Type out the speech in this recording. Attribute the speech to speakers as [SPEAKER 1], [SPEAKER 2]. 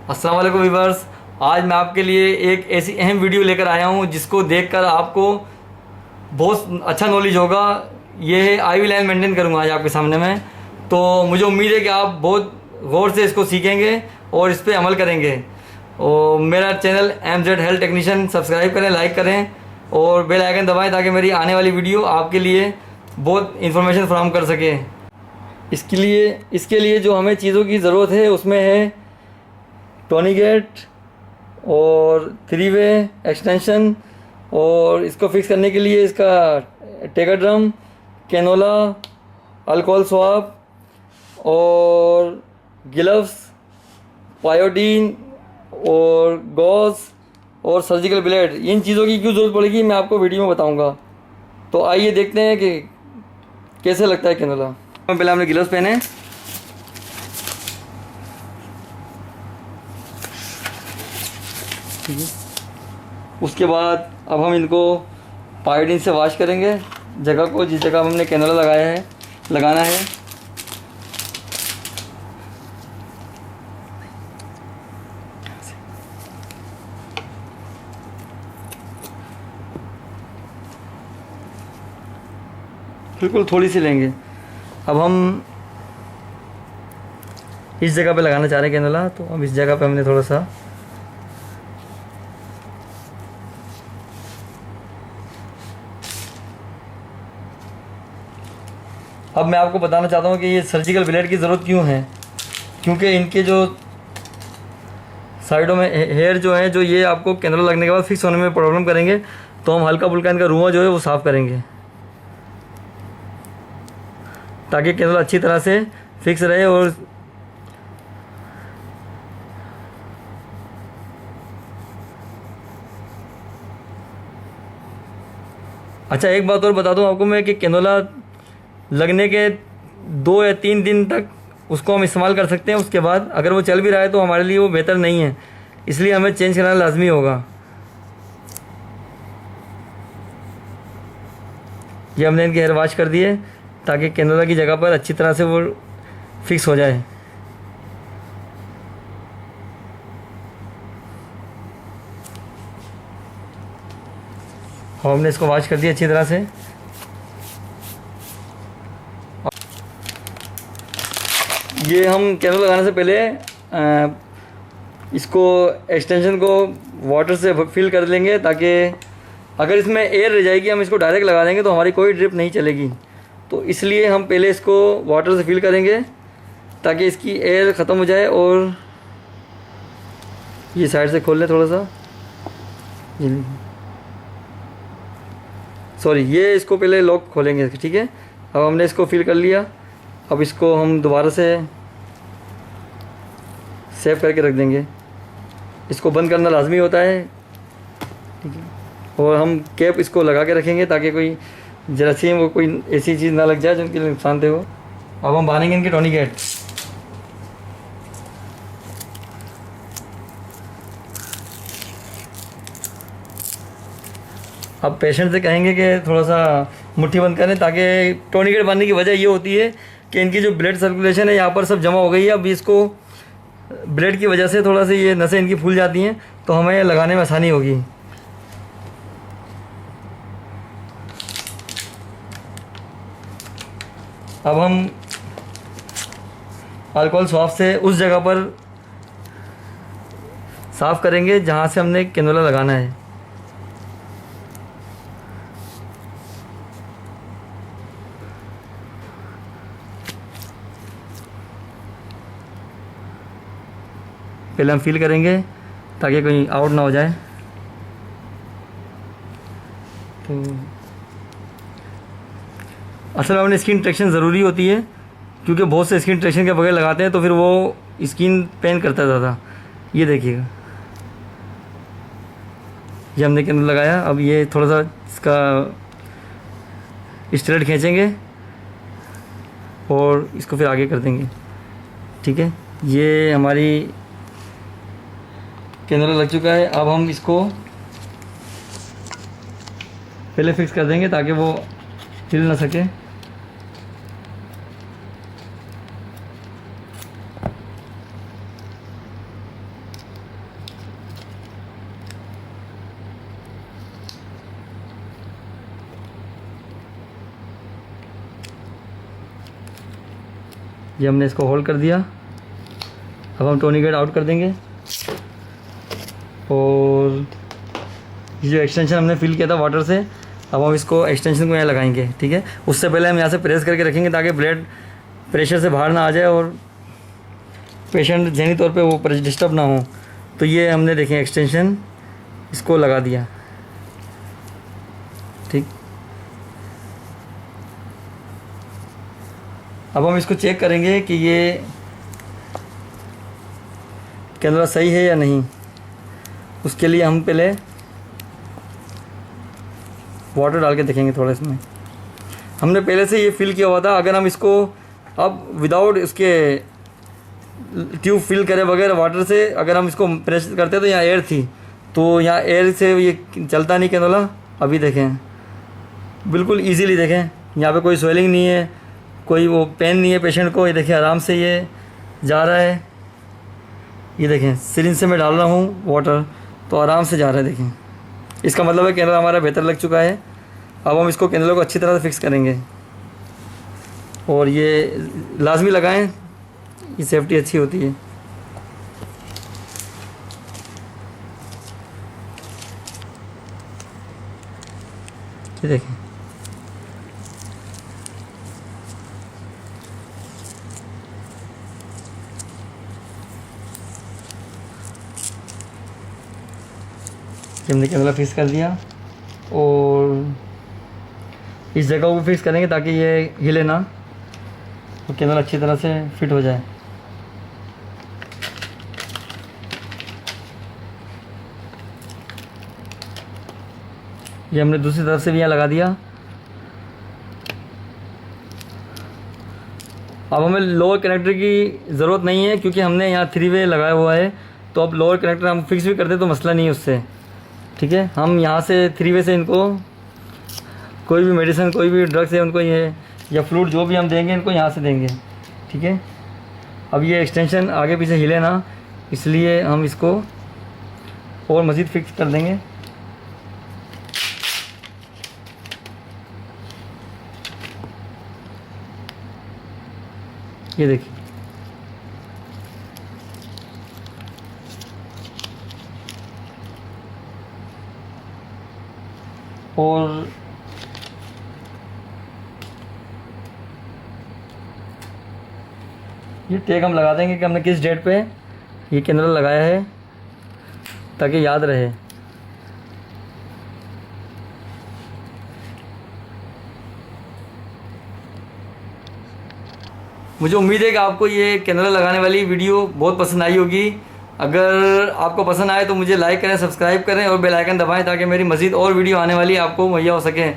[SPEAKER 1] अस्सलाम वालेकुम वीवर्स। आज मैं आपके लिए एक ऐसी अहम वीडियो लेकर आया हूं जिसको देखकर आपको बहुत अच्छा नॉलेज होगा। ये है IV लाइन मेंटेन करूंगा आज आपके सामने में। तो मुझे उम्मीद है कि आप बहुत गौर से इसको सीखेंगे और इस पर अमल करेंगे। और मेरा channel MZ health technician subscribe करें, लाइक करें और बेल आइकन दबाएं ताकि मेरी आने वाली वीडियो आपके लिए बहुत इन्फॉर्मेशन फराहम कर सके। इसके लिए जो हमें चीज़ों की ज़रूरत है उसमें है टोनीगेट और 3-वे एक्सटेंशन, और इसको फिक्स करने के लिए इसका Tegaderm, cannula, alcohol swab और ग्लव्स, पायोडीन और गॉज और सर्जिकल ब्लेड। इन चीज़ों की क्यों ज़रूरत पड़ेगी मैं आपको वीडियो में बताऊंगा। तो आइए देखते हैं कि कैसे लगता है कैनोला। पहले हमने ग्लव्स पहने, उसके बाद अब हम इनको पायोडीन से वॉश करेंगे जगह को, जिस जगह हमने कैनोला लगाना है। बिल्कुल थोड़ी सी लेंगे। अब हम इस जगह पे लगाना चाह रहे हैं कैनोला, तो अब इस जगह पे हमने थोड़ा सा अब मैं आपको बताना चाहता हूँ कि ये सर्जिकल ब्लेड की ज़रूरत क्यों है। क्योंकि इनके जो साइडों में हेयर जो है, जो ये आपको कैनोला लगने के बाद फिक्स होने में प्रॉब्लम करेंगे, तो हम हल्का फुल्का इनका रुआं जो है वो साफ़ करेंगे ताकि कैनोला अच्छी तरह से फिक्स रहे। और अच्छा, एक बात और बता दूं आपको मैं कि कैनोला लगने के 2 या 3 दिन तक उसको हम इस्तेमाल कर सकते हैं। उसके बाद अगर वो चल भी रहा है तो हमारे लिए वो बेहतर नहीं है, इसलिए हमें चेंज कराना लाजमी होगा। ये हमने इनके हेयर वॉश कर दिए ताकि कैनोला की जगह पर अच्छी तरह से वो फिक्स हो जाए। और हमने इसको वॉश कर दिया अच्छी तरह से। ये हम कैनोला लगाने से पहले इसको एक्सटेंशन को वाटर से फिल कर लेंगे, ताकि अगर इसमें एयर रह जाएगी, हम इसको डायरेक्ट लगा देंगे तो हमारी कोई ड्रिप नहीं चलेगी। तो इसलिए हम पहले इसको वाटर से फिल करेंगे ताकि इसकी एयर ख़त्म हो जाए। और ये साइड से खोल लें थोड़ा सा, सॉरी, ये इसको पहले लॉक खोलेंगे, ठीक है। अब हमने इसको फिल कर लिया। अब इसको हम दोबारा से सेव करके रख देंगे। इसको बंद करना लाजमी होता है, ठीक है। और हम कैप इसको लगा के रखेंगे ताकि कोई जरासीम वो कोई ऐसी चीज़ ना लग जाए जो उनके लिए नुकसानदेह हो। अब हम बांधेंगे इनके टोनीगेट। अब पेशेंट से कहेंगे कि थोड़ा सा मुट्ठी बंद करें, ताकि टोनीगेट बांधने की वजह ये होती है कि इनकी जो ब्लड सर्कुलेशन है यहाँ पर सब जमा हो गई है। अब इसको ब्लड की वजह से थोड़ा सा ये नसें इनकी फूल जाती हैं, तो हमें लगाने में आसानी होगी। अब हम अल्कोहल स्वाब से उस जगह पर साफ़ करेंगे जहाँ से हमने कैनोला लगाना है। पहले हम फिल करेंगे ताकि कहीं आउट ना हो जाए। तो असल में अपनी स्किन ट्रैक्शन ज़रूरी होती है, क्योंकि बहुत से स्किन ट्रैक्शन के बगैर लगाते हैं तो फिर वो स्किन पेन करता है ज़्यादा। ये देखिएगा, ये हमने कैनोला लगाया। अब ये थोड़ा सा इसका स्ट्रेट खींचेंगे और इसको फिर आगे कर देंगे, ठीक है। ये हमारी कैनोला लग चुका है। अब हम इसको पहले फिक्स कर देंगे ताकि वो हिल ना सके। ये हमने इसको होल्ड कर दिया। अब हम टोनिकेट आउट कर देंगे और ये जो एक्सटेंशन हमने फिल किया था वाटर से, अब हम इसको एक्सटेंशन को यहाँ लगाएंगे। ठीक है, उससे पहले हम यहाँ से प्रेस करके रखेंगे ताकि ब्लड प्रेशर से बाहर ना आ जाए और पेशेंट जहनी तौर पे वो डिस्टर्ब ना हो। तो ये हमने देखें एक्सटेंशन इसको लगा दिया। ठीक, अब हम इसको चेक करेंगे कि ये कैमरा सही है या नहीं। उसके लिए हम पहले वाटर डाल के देखेंगे थोड़ा इसमें। हमने पहले से ये फिल किया हुआ था। अगर हम इसको अब विदाउट इसके ट्यूब फिल करे बगैर वाटर से अगर हम इसको प्रेस करते तो यहाँ एयर थी, तो यहाँ एयर से ये चलता नहीं कैनोला। अभी देखें बिल्कुल इजीली, देखें यहाँ पे कोई स्वेलिंग नहीं है, कोई वो पेन नहीं है पेशेंट को। ये देखिए आराम से ये जा रहा है। ये देखें सिरिंज से मैं डाल रहा हूँ वाटर तो आराम से जा रहा है। देखें इसका मतलब है कैनोला हमारा बेहतर लग चुका है। अब हम इसको कैनोला को अच्छी तरह से फिक्स करेंगे और ये लाजमी लगाएं, ये सेफ्टी अच्छी होती है। ये देखें हमने कैमरा फिक्स कर दिया और इस जगह को फिक्स करेंगे ताकि ये हिले ना और कैमरा अच्छी तरह से फिट हो जाए। ये हमने दूसरी तरफ से भी यहाँ लगा दिया। अब हमें लोअर कनेक्टर की ज़रूरत नहीं है क्योंकि हमने यहाँ 3 वे लगाया हुआ है। तो अब लोअर कनेक्टर हम फिक्स भी कर दें तो मसला नहीं है उससे। ठीक है, हम यहाँ से 3 वे से इनको कोई भी मेडिसिन कोई भी ड्रग्स है उनको ये या फ्लूइड जो भी हम देंगे इनको यहाँ से देंगे। ठीक है, अब ये एक्सटेंशन आगे पीछे हिले ना, इसलिए हम इसको और मज़ीद फिक्स कर देंगे। ये देखिए और ये टैग हम लगा देंगे कि हमने किस डेट पे ये कैमरा लगाया है ताकि याद रहे। मुझे उम्मीद है कि आपको ये कैमरा लगाने वाली वीडियो बहुत पसंद आई होगी। अगर आपको पसंद आए तो मुझे लाइक करें, सब्सक्राइब करें और बेल आइकन दबाएं ताकि मेरी मज़ीद और वीडियो आने वाली आपको मुहैया हो सके।